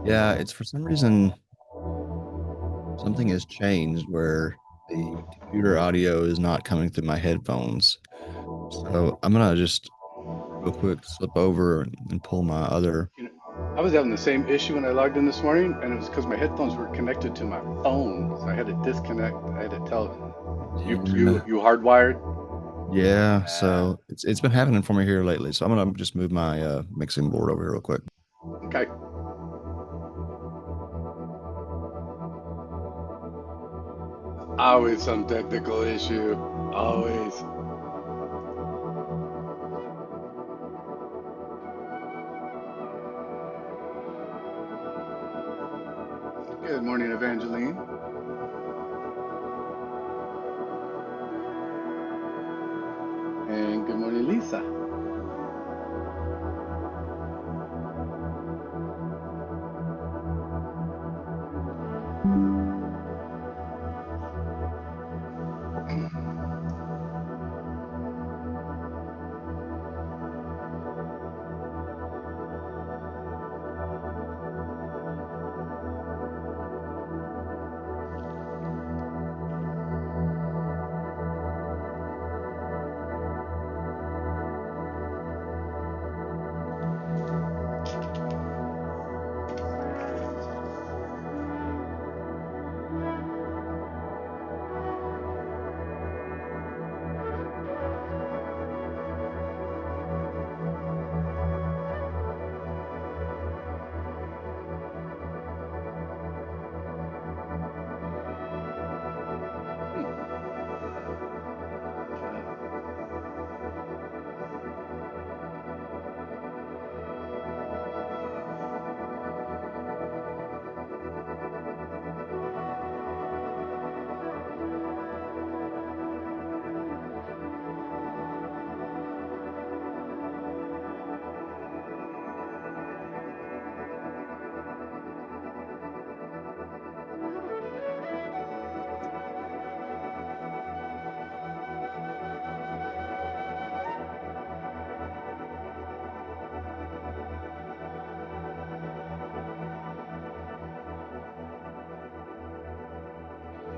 Yeah, it's for some reason something has changed where the computer audio is not coming through my headphones. So I'm gonna just real quick slip over and pull my other. You know, I was having the same issue when I logged in this morning, and it was because my headphones were connected to my phone, so I had to disconnect. I had to tell Yeah, you hardwired. yeah. Uh, So it's been happening for me here lately. So I'm gonna just move my mixing board over here real quick. okay. Always some technical issue. Always. Good morning, Evangeline, and good morning, Lisa. Hmm, okay.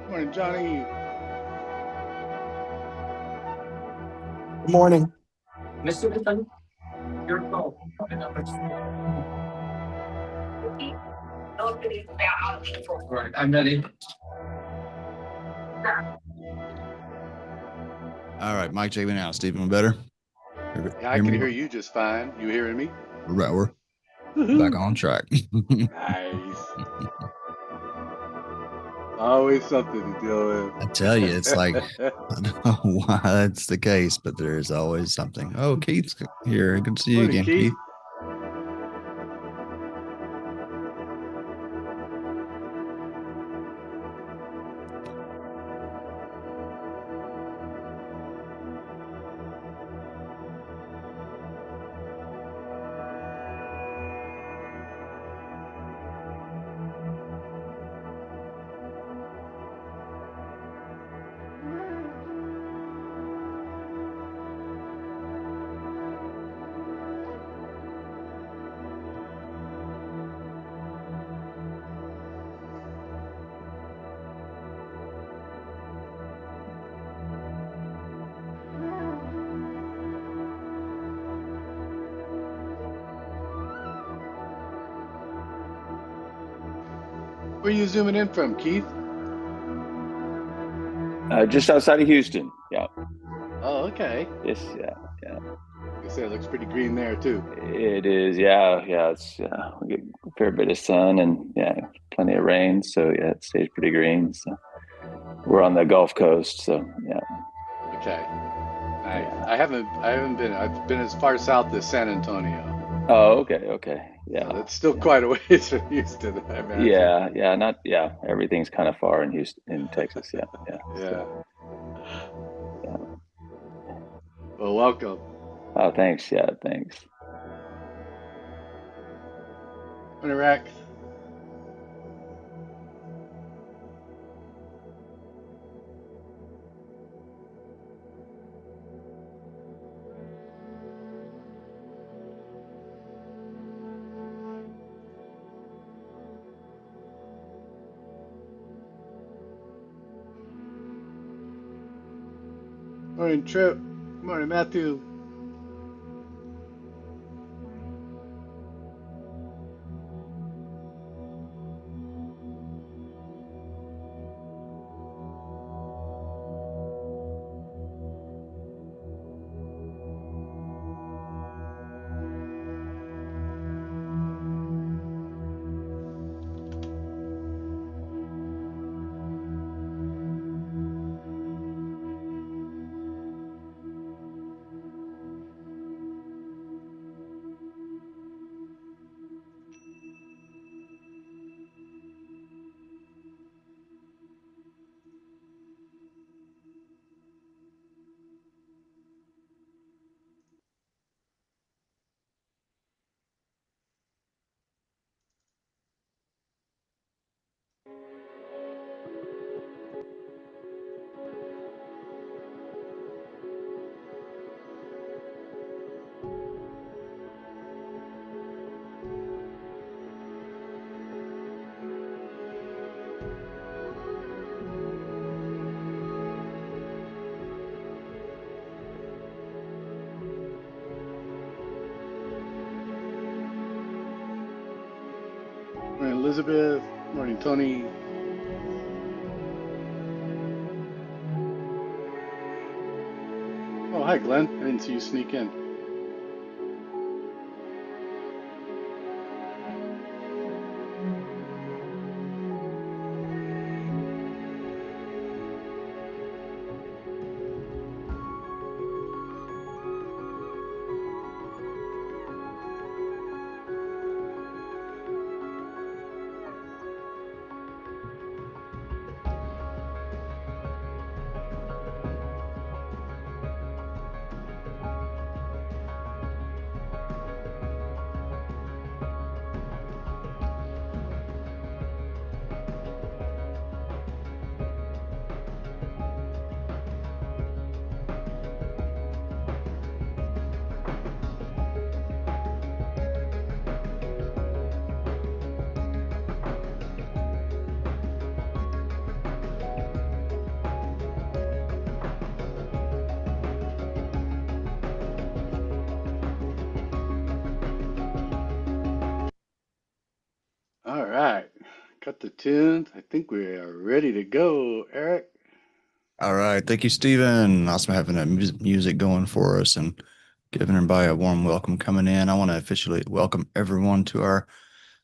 Morning, Johnny. Good morning. Mr. Nathan, your call. Right, I'm ready. All right, Mike, check me out. Stephen, better. Yeah, I Hear can me? hear you just fine. You hearing me? We're back Woohoo! on track. Nice. Always something to deal I tell you, it's like with. I don't know why that's the case, but there's always something. Oh, Keith's here. Good to see you Morning, again, Keith. Keith. Where are you zooming in from, Keith? Just outside of Houston. Yeah. Oh, okay. Yes. Yeah. Yeah. You say it looks pretty green there too. It is. Yeah. Yeah. It's we get a fair bit of sun and yeah, plenty of rain. So yeah, it stays pretty green. So we're on the Gulf Coast. So yeah. Okay. Nice. Yeah. I haven't been. I've been as far south as San Antonio. Oh. Okay. Okay. So Yeah. that's still Yeah. quite a ways from Houston, I imagine. Yeah. Yeah. Not. Yeah. Everything's kind of far in Houston, in Texas. Yeah. Yeah. So Yeah. yeah. Well, welcome. Oh, thanks. Yeah. Thanks. Morning, Rex. Morning, Trip. Morning, Matthew. Morning, Elizabeth. Morning, Tony. Oh, hi, Glenn. I didn't see you sneak in. All right. Cut the tunes. I think we are ready to go, Eric. All right. Thank you, Stephen. Awesome having that music going for us and giving everybody a warm welcome coming in. I want to officially welcome everyone to our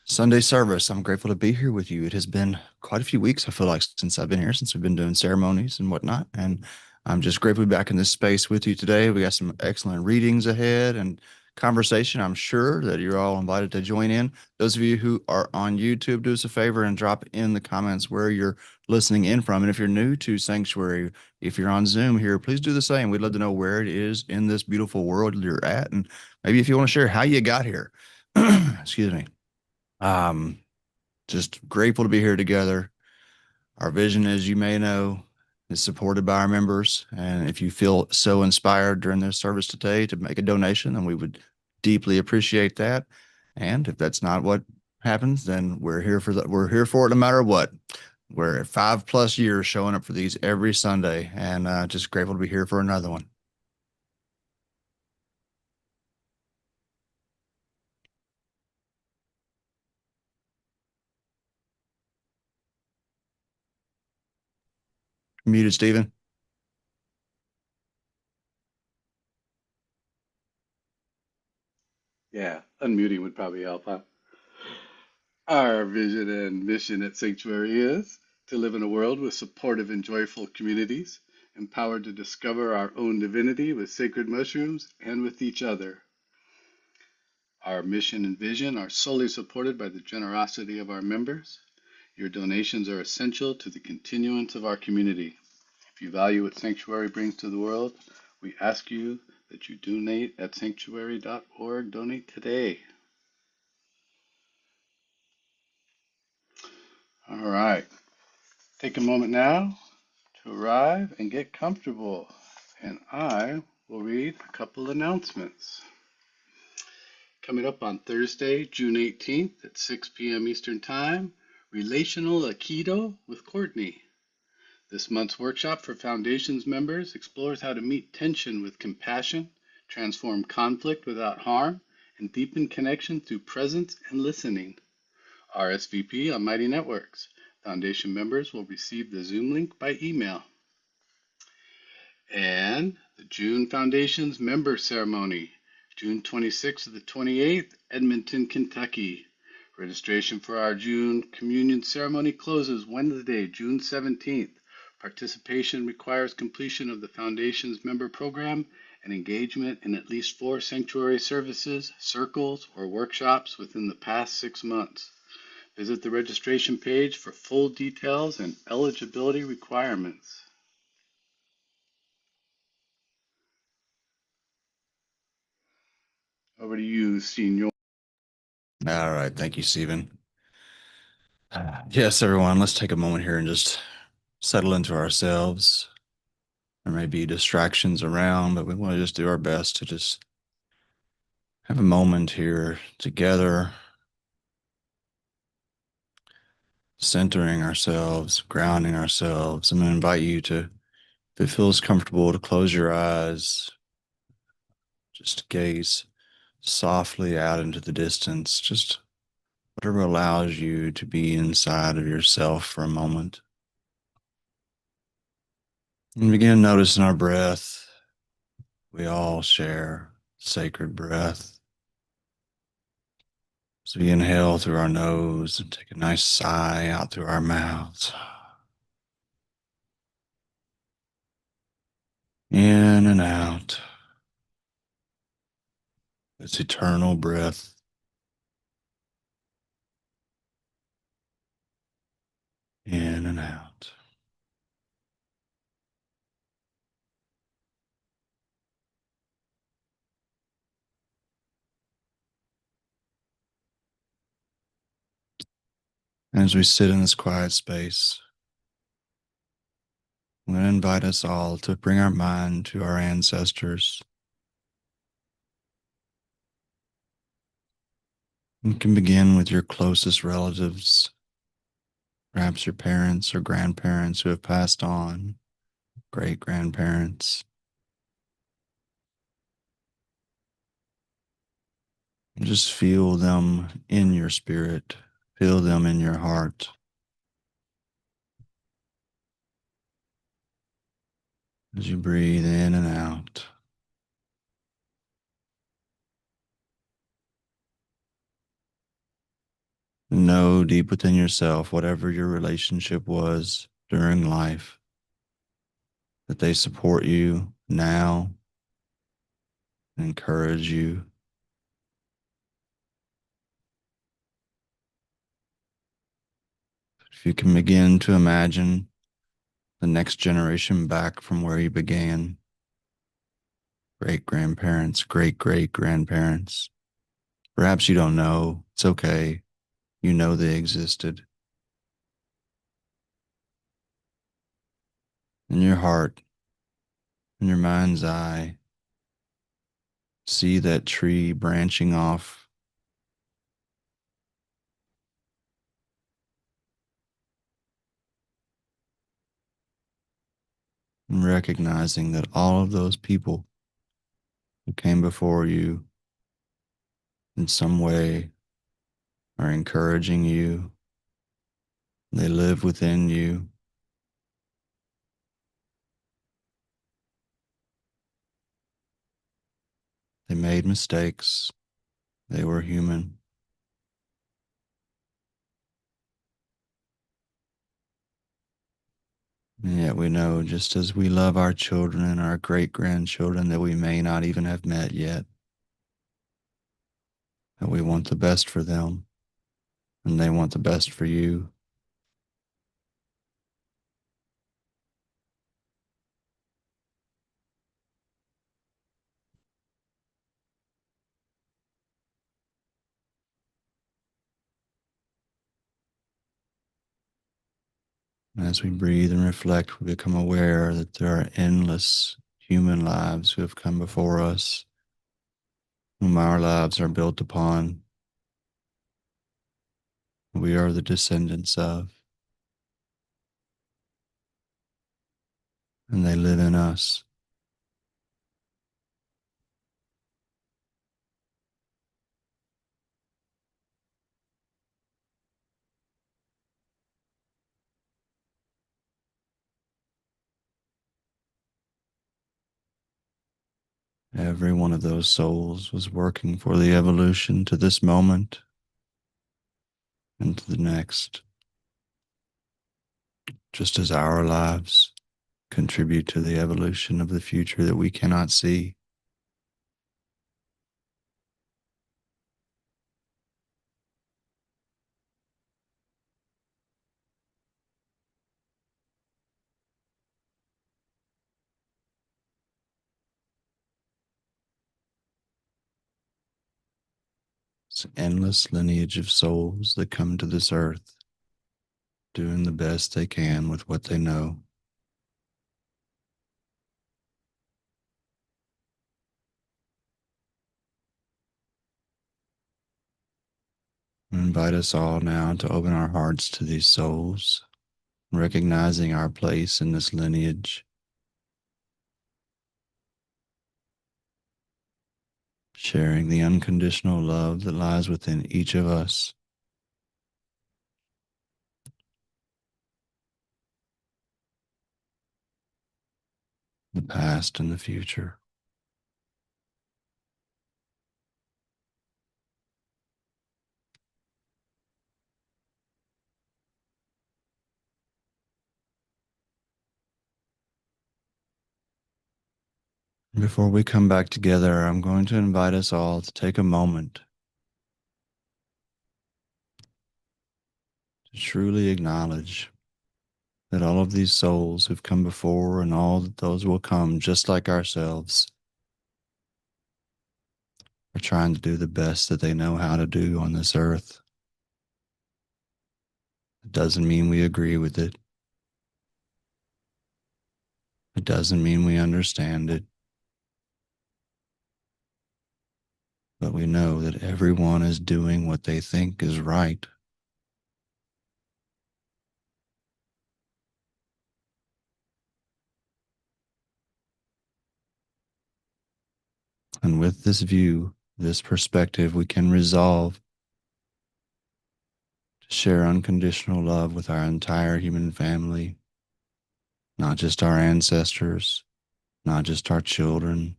Sunday service. I'm grateful to be here with you. It has been quite a few weeks, I feel like, since I've been here, since we've been doing ceremonies and whatnot. And I'm just grateful to be back in this space with you today. We got some excellent readings ahead and conversation. I'm sure that you're all invited to join in. Those of you who are on YouTube, do us a favor and drop in the comments where you're listening in from. And if you're new to Sanctuary, if you're on Zoom here, please do the same. We'd love to know where it is in this beautiful world you're at. And maybe if you want to share how you got here. Excuse me. Um, just grateful to be here together. Our vision, as you may know, is supported by our members. And if you feel so inspired during this service today to make a donation, then we would deeply appreciate that. And if that's not what happens, then we're here for we're here for it no matter what. We're at 5+ years showing up for these every Sunday, and just grateful to be here for another one. Muted, Stephen. Yeah, unmuting would probably help, huh? Our vision and mission at Sanctuary is to live in a world with supportive and joyful communities, empowered to discover our own divinity with sacred mushrooms and with each other. Our mission and vision are solely supported by the generosity of our members. Your donations are essential to the continuance of our community. If you value what Sanctuary brings to the world, we ask you that you donate at sanctuary.org. Donate today. All right. Take a moment now to arrive and get comfortable. And I will read a couple announcements. Coming up on Thursday, June 18th at 6 p.m. Eastern Time, Relational Aikido with Courtney. This month's workshop for Foundations members explores how to meet tension with compassion, transform conflict without harm, and deepen connection through presence and listening. RSVP on Mighty Networks. Foundation members will receive the Zoom link by email. And the June Foundations Member Ceremony, June 26th to the 28th, Edmonton, Kentucky. Registration for our June Communion Ceremony closes Wednesday, June 17th. Participation requires completion of the Foundation's member program and engagement in at least 4 sanctuary services, circles, or workshops within the past 6 months. Visit the registration page for full details and eligibility requirements. Over to you, Senor. All right. Thank you, Stephen. Yes, everyone, let's take a moment here and just settle into ourselves. There may be distractions around, but we want to just do our best to just have a moment here together, centering ourselves, grounding ourselves. I'm going to invite you to, if it feels comfortable, to close your eyes, just gaze softly out into the distance, just whatever allows you to be inside of yourself for a moment. And begin noticing our breath. We all share sacred breath. So we inhale through our nose and take a nice sigh out through our mouths. In and out. This eternal breath. In and out. As we sit in this quiet space, I'm going to invite us all to bring our mind to our ancestors. You can begin with your closest relatives, perhaps your parents or grandparents who have passed on, great-grandparents. And just feel them in your spirit, feel them in your heart. As you breathe in and out. Know deep within yourself, whatever your relationship was during life, that they support you now, encourage you. If you can begin to imagine the next generation back from where you began, great-grandparents, great-great-grandparents. Perhaps you don't know. It's okay. You know they existed. In your heart, in your mind's eye, see that tree branching off, and recognizing that all of those people who came before you in some way are encouraging you. They live within you. They made mistakes. They were human. And yet we know, just as we love our children and our great-grandchildren that we may not even have met yet, that we want the best for them, and they want the best for you. And as we breathe and reflect, we become aware that there are endless human lives who have come before us, whom our lives are built upon. We are the descendants of. and they live in us. Every one of those souls was working for the evolution to this moment and to the next, just as our lives contribute to the evolution of the future that we cannot see. It's an endless lineage of souls that come to this earth, doing the best they can with what they know. I invite us all now to open our hearts to these souls, recognizing our place in this lineage, sharing the unconditional love that lies within each of us. The past and the future. Before we come back together, I'm going to invite us all to take a moment to truly acknowledge that all of these souls who've come before and all that those will come just like ourselves are trying to do the best that they know how to do on this earth. It doesn't mean we agree with it. It doesn't mean we understand it. But we know that everyone is doing what they think is right. And with this view, this perspective, we can resolve to share unconditional love with our entire human family, not just our ancestors, not just our children,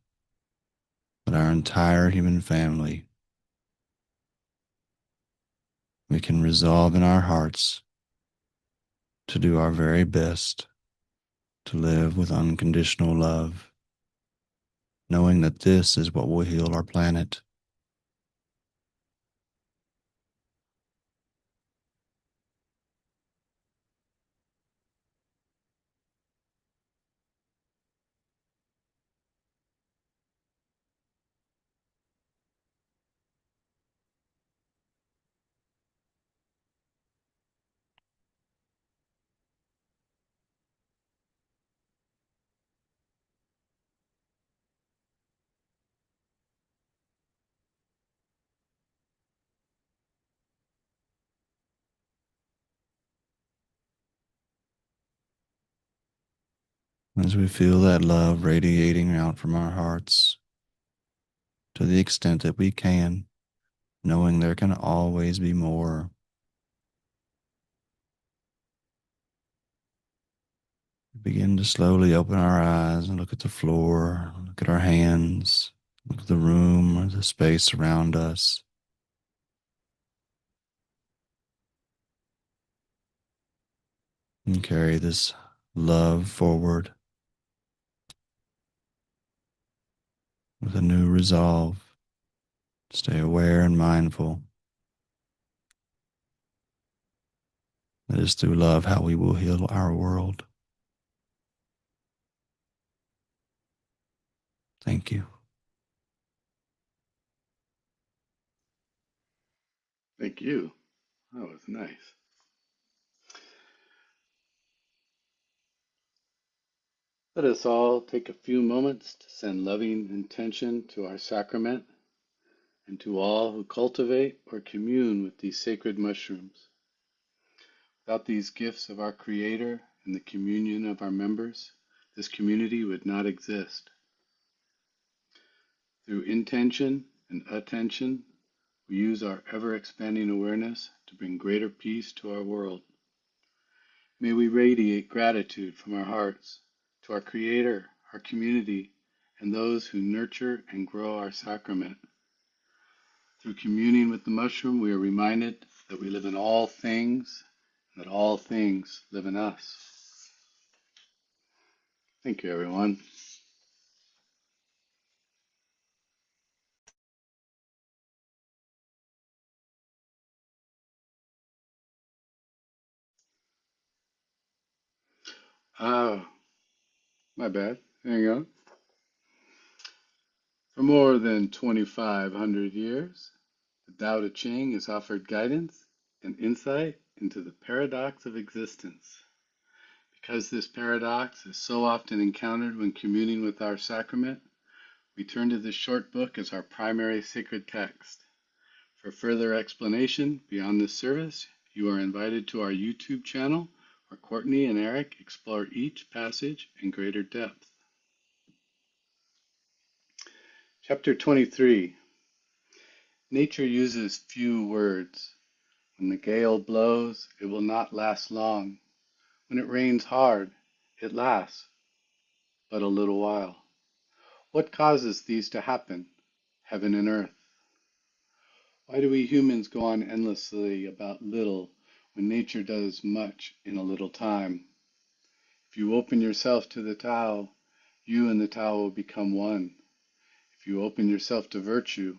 but our entire human family. We can resolve in our hearts to do our very best to live with unconditional love, knowing that this is what will heal our planet. As we feel that love radiating out from our hearts to the extent that we can, knowing there can always be more. We begin to slowly open our eyes and look at the floor, look at our hands, look at the room or the space around us. And carry this love forward with a new resolve. Stay aware and mindful. That is through love how we will heal our world. Thank you. Thank you. That was nice. Let us all take a few moments to send loving intention to our sacrament and to all who cultivate or commune with these sacred mushrooms. Without these gifts of our Creator and the communion of our members, this community would not exist. Through intention and attention, we use our ever-expanding awareness to bring greater peace to our world. May we radiate gratitude from our hearts to our Creator, our community, and those who nurture and grow our sacrament. Through communing with the mushroom, we are reminded that we live in all things, and that all things live in us. Thank you, everyone. Ah, my bad. Hang on. For more than 2,500 years, the Tao Te Ching has offered guidance and insight into the paradox of existence. Because this paradox is so often encountered when communing with our sacrament, we turn to this short book as our primary sacred text. For further explanation beyond this service, you are invited to our YouTube channel where Courtney and Eric explore each passage in greater depth. Chapter 23. Nature uses few words. When the gale blows, it will not last long. When it rains hard, it lasts but a little while. What causes these to happen? Heaven and earth. Why do we humans go on endlessly about little when nature does much in a little time? If you open yourself to the Tao, you and the Tao will become one. If you open yourself to virtue,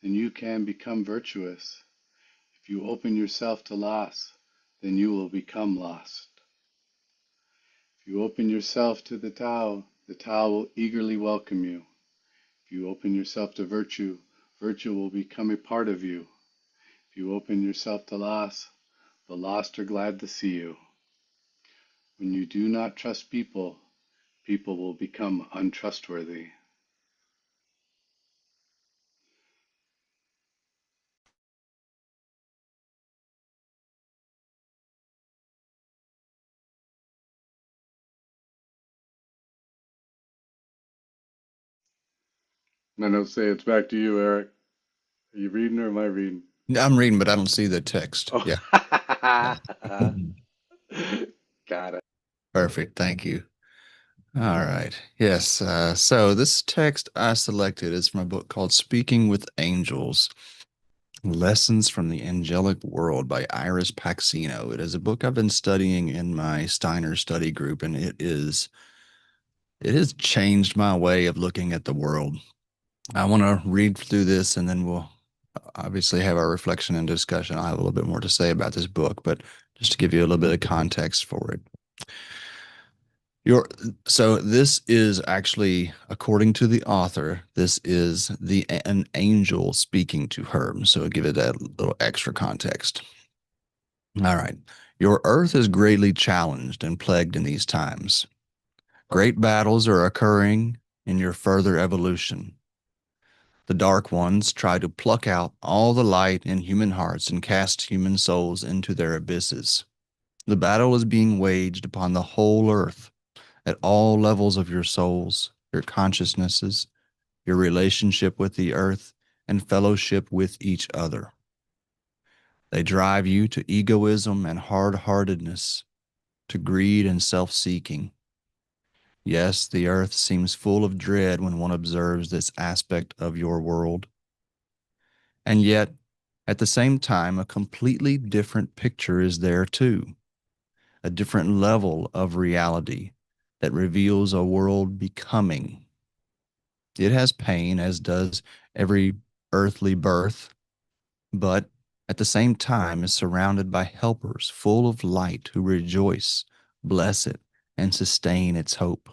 then you can become virtuous. If you open yourself to loss, then you will become lost. If you open yourself to the Tao will eagerly welcome you. If you open yourself to virtue, virtue will become a part of you. If you open yourself to loss, the lost are glad to see you. When you do not trust people, people will become untrustworthy. I don't say it's back to you, Eric. Are you reading or am I reading? I'm reading, but I don't see the text. Oh, Yeah. got it. Perfect. Thank you. All right. Yes. So this text I selected is from a book called Speaking with Angels, Lessons from the Angelic World by Iris Paxino. It is a book I've been studying in my Steiner study group, and it has changed my way of looking at the world. I want to read through this and then we'll obviously have our reflection and discussion. I'll have a little bit more to say about this book, but just to give you a little bit of context for it. So this is actually, according to the author, this is an angel speaking to her. So I'll give it that little extra context. All right. Your earth is greatly challenged and plagued in these times. Great battles are occurring in your further evolution. The dark ones try to pluck out all the light in human hearts and cast human souls into their abysses. The battle is being waged upon the whole earth, at all levels of your souls, your consciousnesses, your relationship with the earth, and fellowship with each other. They drive you to egoism and hard-heartedness, to greed and self-seeking. Yes, the earth seems full of dread when one observes this aspect of your world. And yet, at the same time, a completely different picture is there too, a different level of reality that reveals a world becoming. It has pain, as does every earthly birth, but at the same time is surrounded by helpers full of light who rejoice, bless it, and sustain its hope.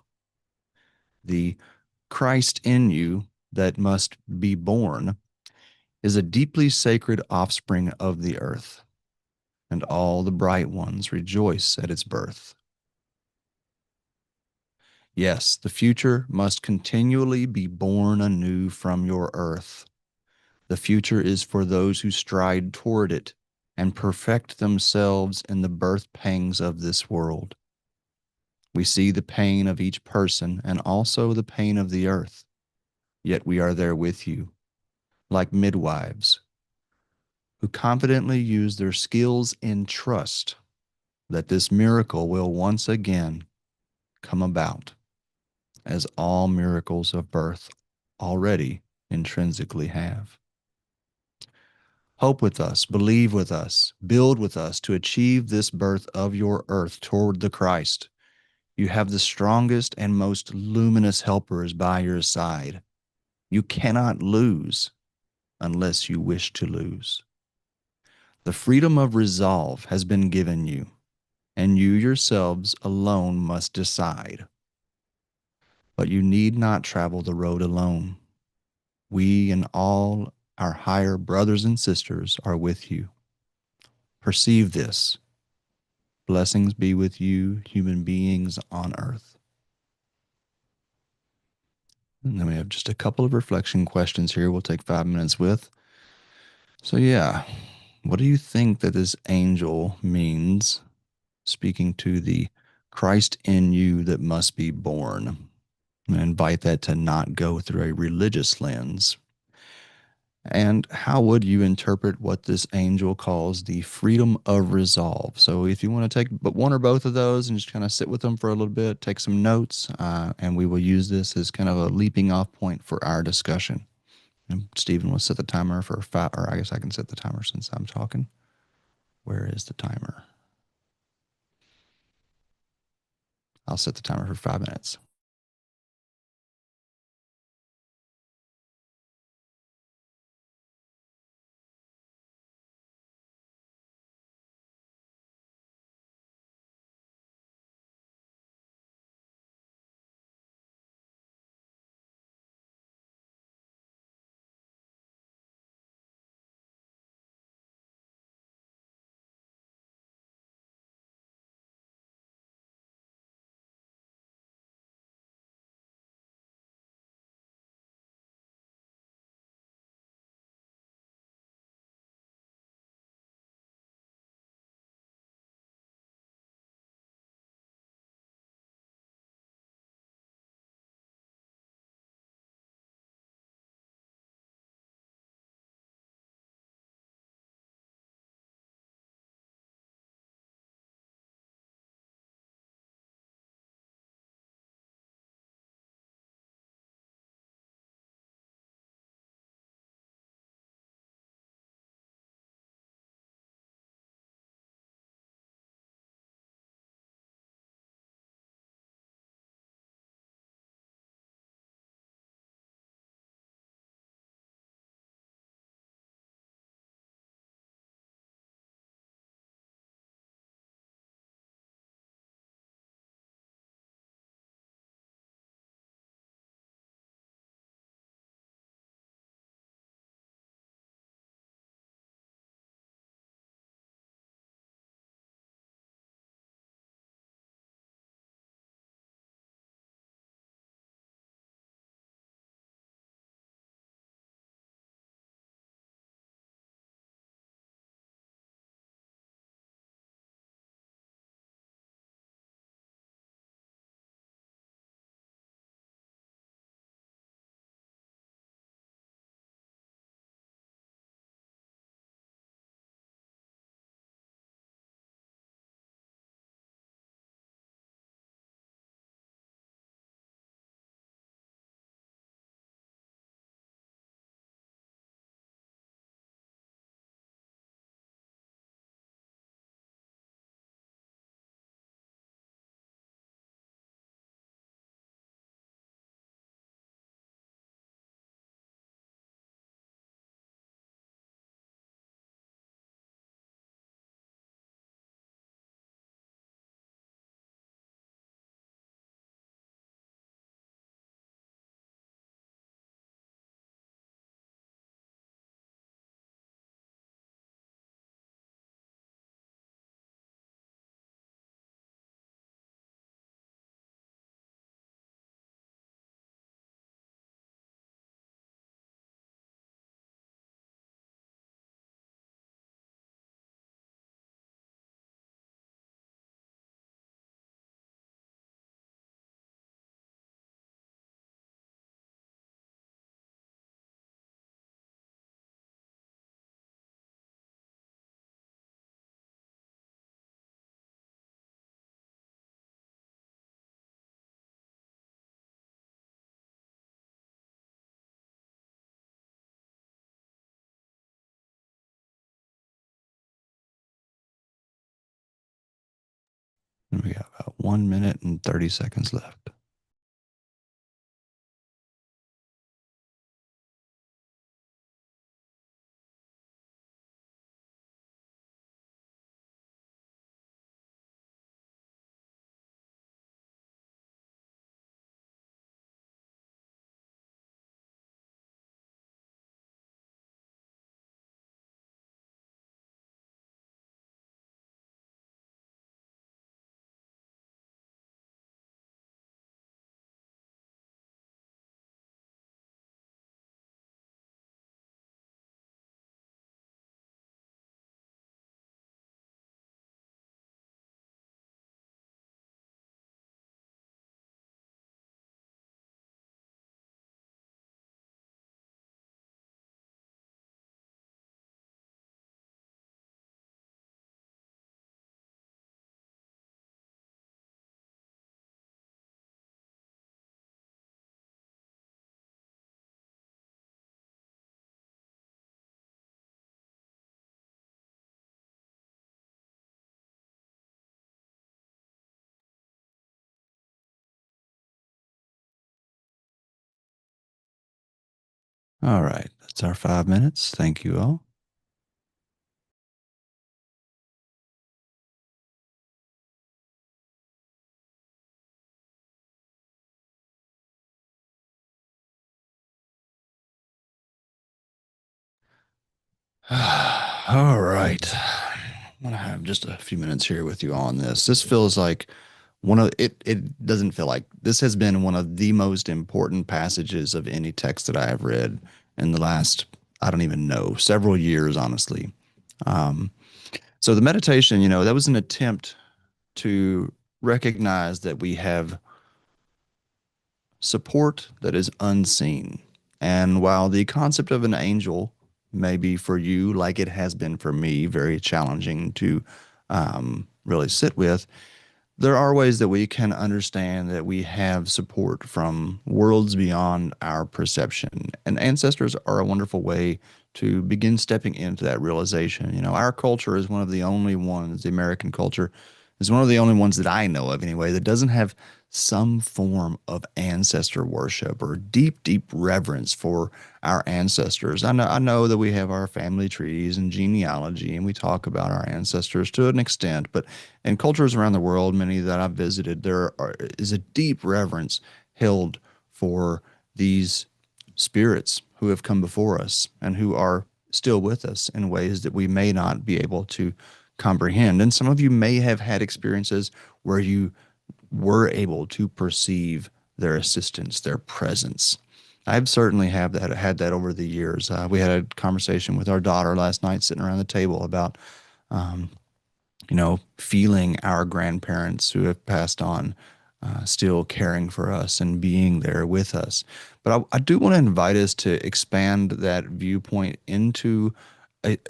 The Christ in you that must be born is a deeply sacred offspring of the earth, and all the bright ones rejoice at its birth. Yes, the future must continually be born anew from your earth. The future is for those who stride toward it and perfect themselves in the birth pangs of this world. We see the pain of each person and also the pain of the earth, yet we are there with you, like midwives who confidently use their skills in trust that this miracle will once again come about, as all miracles of birth already intrinsically have. Hope with us, believe with us, build with us to achieve this birth of your earth toward the Christ. You have the strongest and most luminous helpers by your side. You cannot lose unless you wish to lose. The freedom of resolve has been given you, and you yourselves alone must decide. But you need not travel the road alone. We and all our higher brothers and sisters are with you. Perceive this. Blessings be with you, human beings on earth. And then we have just a couple of reflection questions here we'll take 5 minutes with. So, yeah, what do you think that this angel means, speaking to the Christ in you that must be born? I invite that to not go through a religious lens. And how would you interpret what this angel calls the freedom of resolve? So, if you want to take but one or both of those and just kind of sit with them for a little bit, take some notes, and we will use this as kind of a leaping off point for our discussion. And Stephen will set the timer for 5, or I guess I can set the timer since I'm talking. Where is the timer? I'll set the timer for 5 minutes. And we got about 1 minute and 30 seconds left. All right, that's our 5 minutes. Thank you all. All right. I'm gonna have just a few minutes here with you on this. This feels like it doesn't feel like this has been one of the most important passages of any text that I have read in the last, I don't even know, several years, honestly. Um, so the meditation, that was an attempt to recognize that we have support that is unseen. And while the concept of an angel may be for you, like it has been for me, very challenging to really sit with, there are ways that we can understand that we have support from worlds beyond our perception. And ancestors are a wonderful way to begin stepping into that realization. Our culture is one of the only ones, the American culture is one of the only ones that I know of anyway, that doesn't have some form of ancestor worship or deep, deep reverence for our ancestors. I know that we have our family trees and genealogy, and we talk about our ancestors to an extent, but in cultures around the world, many that I've visited, is a deep reverence held for these spirits who have come before us and who are still with us in ways that we may not be able to comprehend. And some of you may have had experiences where you were able to perceive their assistance, their presence. I've certainly have that had that over the years. We had a conversation with our daughter last night, sitting around the table about um, feeling our grandparents who have passed on still caring for us and being there with us. But I do want to invite us to expand that viewpoint into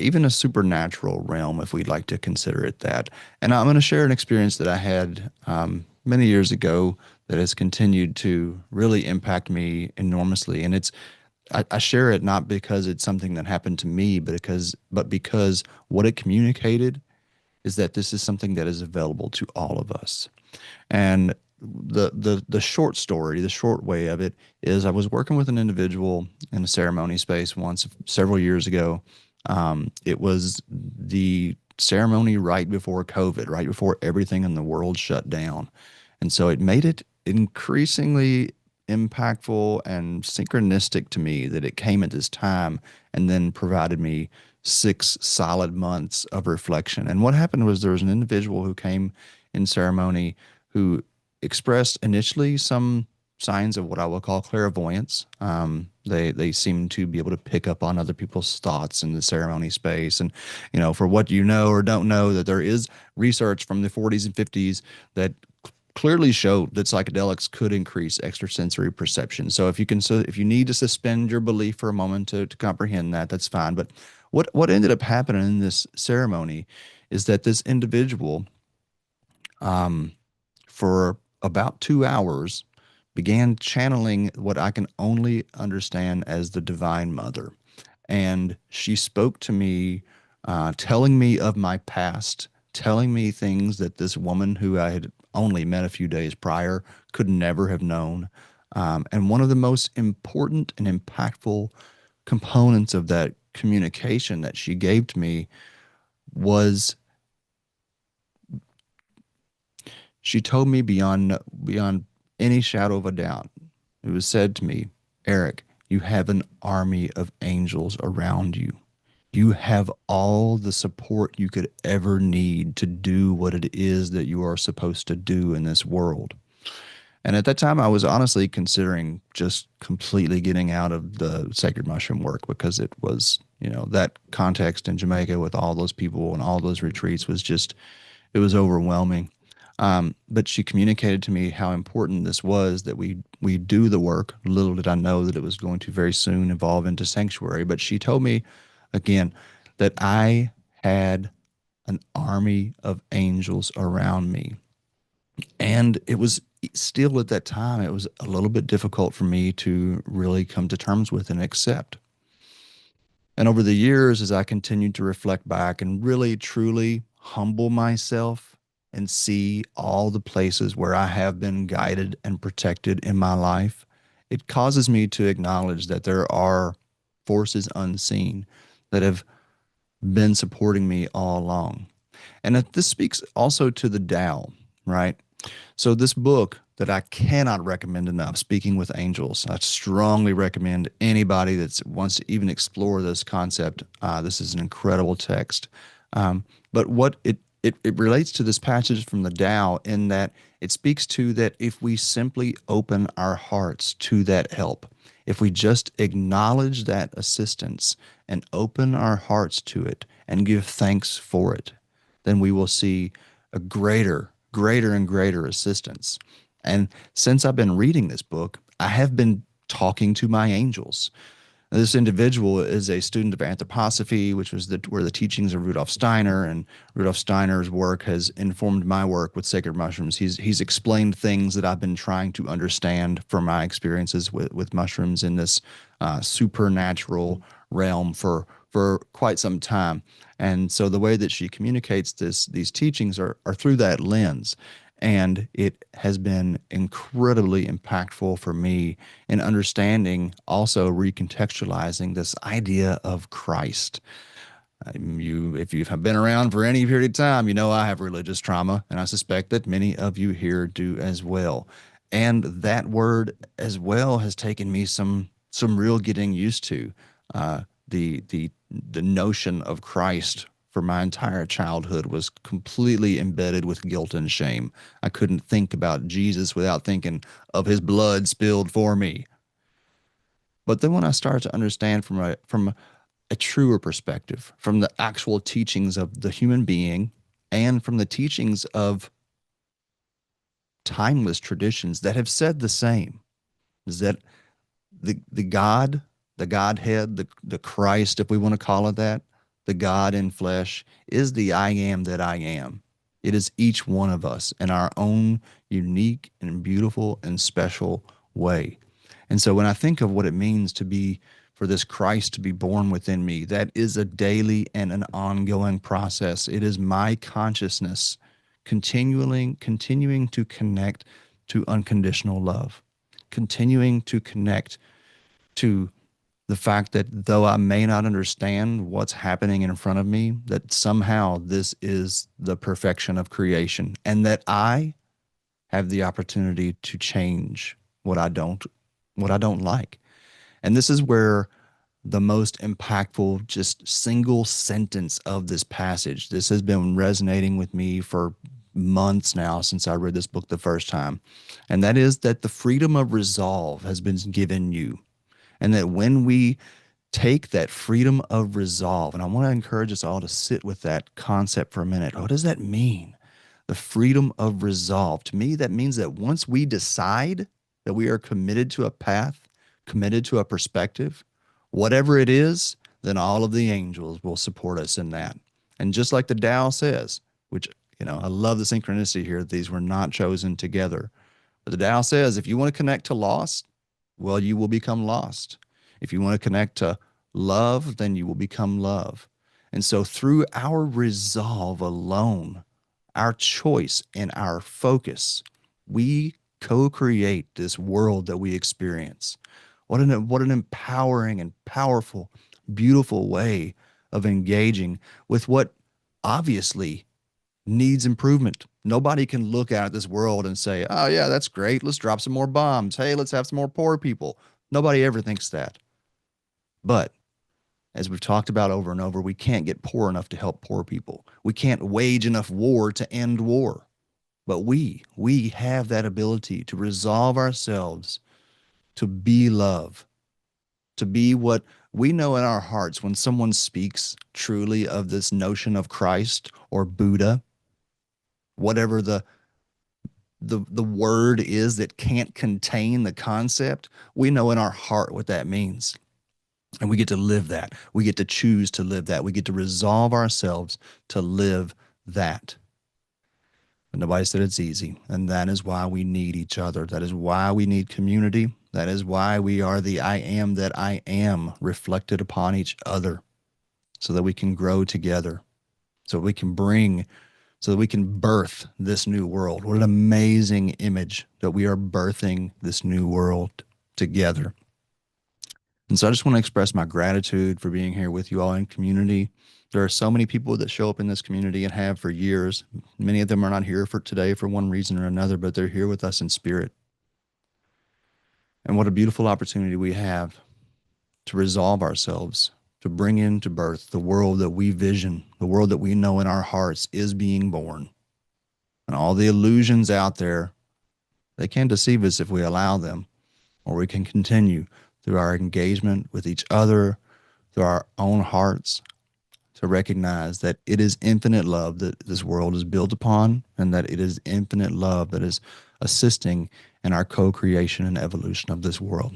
even a supernatural realm, if we'd like to consider it that. And I'm going to share an experience that I had many years ago that has continued to really impact me enormously. And I share it not because it's something that happened to me, but because what it communicated is that this is something that is available to all of us. And the short story, the short way of it is I was working with an individual in a ceremony space once several years ago. It was the ceremony right before COVID, right before everything in the world shut down. And so it made it increasingly impactful and synchronistic to me that it came at this time and then provided me 6 solid months of reflection. And what happened was there was an individual who came in ceremony who expressed initially some signs of what I will call clairvoyance. They seem to be able to pick up on other people's thoughts in the ceremony space. And for what you know or don't know, that there is research from the 40s and 50s that clearly showed that psychedelics could increase extrasensory perception. So if you need to suspend your belief for a moment to comprehend that, that's fine. But what ended up happening in this ceremony is that this individual, um, for about 2 hours, began channeling what I can only understand as the Divine Mother. And she spoke to me, telling me of my past, telling me things that this woman who I had only met a few days prior could never have known. And one of the most important and impactful components of that communication that she gave to me was she told me beyond any shadow of a doubt. It was said to me, Eric, you have an army of angels around you. You have all the support you could ever need to do what it is that you are supposed to do in this world. And at that time, I was honestly considering just completely getting out of the sacred mushroom work because it was, that context in Jamaica with all those people and all those retreats was just, it was overwhelming. But she communicated to me how important this was that we do the work. Little did I know that it was going to very soon evolve into Sanctuary. But she told me again that I had an army of angels around me. And it was still at that time, it was a little bit difficult for me to really come to terms with and accept. And over the years, as I continued to reflect back and really truly humble myself and see all the places where I have been guided and protected in my life, it causes me to acknowledge that there are forces unseen that have been supporting me all along. And this speaks also to the Tao, right? So this book that I cannot recommend enough, Speaking with Angels, I strongly recommend anybody that wants to even explore this concept. This is an incredible text. But what it relates to this passage from the Tao in that it speaks to that if we simply open our hearts to that help, if we just acknowledge that assistance and open our hearts to it and give thanks for it, then we will see a greater and greater assistance. And since I've been reading this book, I have been talking to my angels. This individual is a student of anthroposophy, which was where the teachings of Rudolf Steiner, and Rudolf Steiner's work has informed my work with sacred mushrooms. He's explained things that I've been trying to understand from my experiences with mushrooms in this supernatural realm for quite some time. And so the way that she communicates these teachings are through that lens. And it has been incredibly impactful for me in understanding, also recontextualizing this idea of Christ. If you've been around for any period of time, you know I have religious trauma, and I suspect that many of you here do as well. And that word as well has taken me some real getting used to. The notion of Christ for my entire childhood was completely embedded with guilt and shame. I couldn't think about Jesus without thinking of his blood spilled for me. But then when I started to understand from a truer perspective, from the actual teachings of the human being and from the teachings of timeless traditions that have said the same, is that the God, the Godhead, the Christ, if we want to call it that, the God in flesh, is the I am that I am. It is each one of us in our own unique and beautiful and special way. And so when I think of what it means for this Christ to be born within me, that is a daily and an ongoing process. It is my consciousness continuing to connect to unconditional love, continuing to connect to the fact that though I may not understand what's happening in front of me, that somehow this is the perfection of creation and that I have the opportunity to change what I don't like. And this is where the most impactful just single sentence of this passage, this has been resonating with me for months now since I read this book the first time. And that is that the freedom of resolve has been given you. And that when we take that freedom of resolve, and I want to encourage us all to sit with that concept for a minute. What does that mean? The freedom of resolve. To me, that means that once we decide that we are committed to a path, committed to a perspective, whatever it is, then all of the angels will support us in that. And just like the Tao says, which, I love the synchronicity here, these were not chosen together. But the Tao says, if you want to connect to lost, well, you will become lost. If you want to connect to love, then you will become love. And so through our resolve alone, our choice and our focus, we co-create this world that we experience. What an empowering and powerful, beautiful way of engaging with what obviously needs improvement. Nobody can look at this world and say, "Oh yeah, that's great. Let's drop some more bombs. Hey, let's have some more poor people." Nobody ever thinks that. But as we've talked about over and over, we can't get poor enough to help poor people. We can't wage enough war to end war. But we have that ability to resolve ourselves to be love, to be what we know in our hearts when someone speaks truly of this notion of Christ or Buddha, whatever the word is that can't contain the concept, we know in our heart what that means. And we get to live that. We get to choose to live that. We get to resolve ourselves to live that. But nobody said it's easy. And that is why we need each other. That is why we need community. That is why we are the I am that I am reflected upon each other so that we can grow together, so we can bring, so that we can birth this new world. What an amazing image that we are birthing this new world together. And so I just want to express my gratitude for being here with you all in community. There are so many people that show up in this community and have for years. Many of them are not here for today for one reason or another, but they're here with us in spirit. And what a beautiful opportunity we have to resolve ourselves, to bring into birth the world that we vision, the world that we know in our hearts is being born. And all the illusions out there, they can deceive us if we allow them, or we can continue through our engagement with each other, through our own hearts, to recognize that it is infinite love that this world is built upon, and that it is infinite love that is assisting in our co-creation and evolution of this world.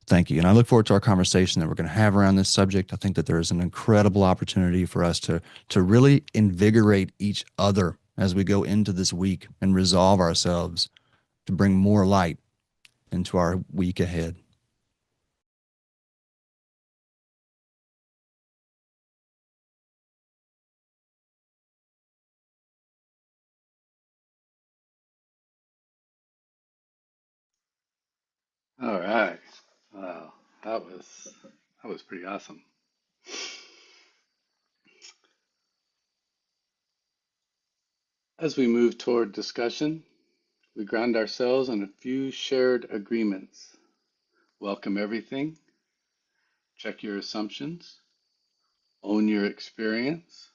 Thank you. And I look forward to our conversation that we're going to have around this subject. I think that there is an incredible opportunity for us to really invigorate each other as we go into this week and resolve ourselves to bring more light into our week ahead. All right. Wow, that was pretty awesome. As we move toward discussion, we ground ourselves in a few shared agreements. Welcome everything, check your assumptions, own your experience,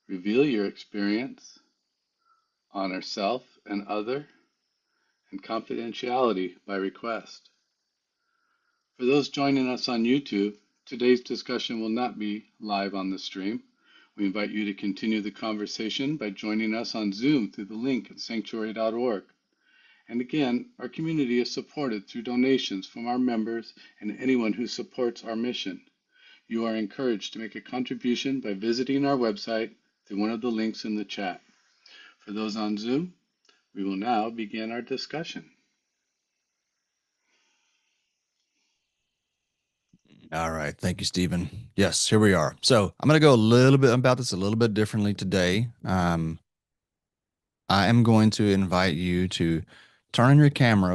reveal your experience, honor self and other, and confidentiality by request. For those joining us on YouTube, today's discussion will not be live on the stream. We invite you to continue the conversation by joining us on Zoom through the link at psanctuary.org. And again, our community is supported through donations from our members and anyone who supports our mission. You are encouraged to make a contribution by visiting our website through one of the links in the chat. For those on Zoom, we will now begin our discussion. All right. Thank you, Stephen. Yes, here we are. So I'm going to go a little bit about this a little bit differently today. I am going to invite you to turn on your camera